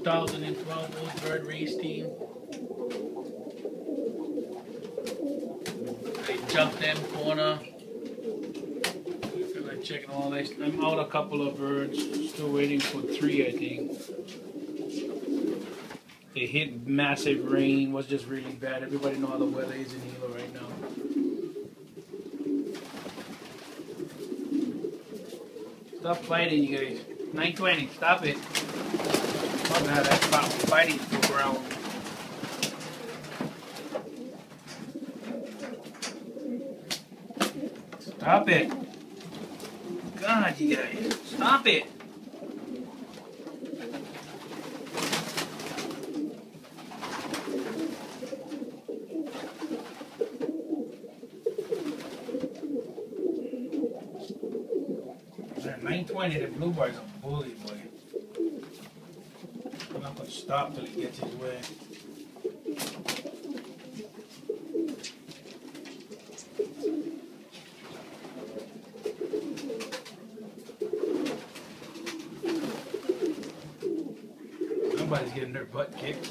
2012 Old Bird Race Team. I jumped them Kona. I'm checking all this. I'm out a couple of birds. Still waiting for 3, I think. It hit massive rain. Was just really bad. Everybody know how the weather is in Hilo right now. Stop fighting, you guys. 920. Stop it. Oh god, that's about fighting for ground. Stop it. God, you guys. Stop it. Man, 920, the blue boy's a bully, boy. I'm not gonna stop till he gets his way. Somebody's getting their butt kicked.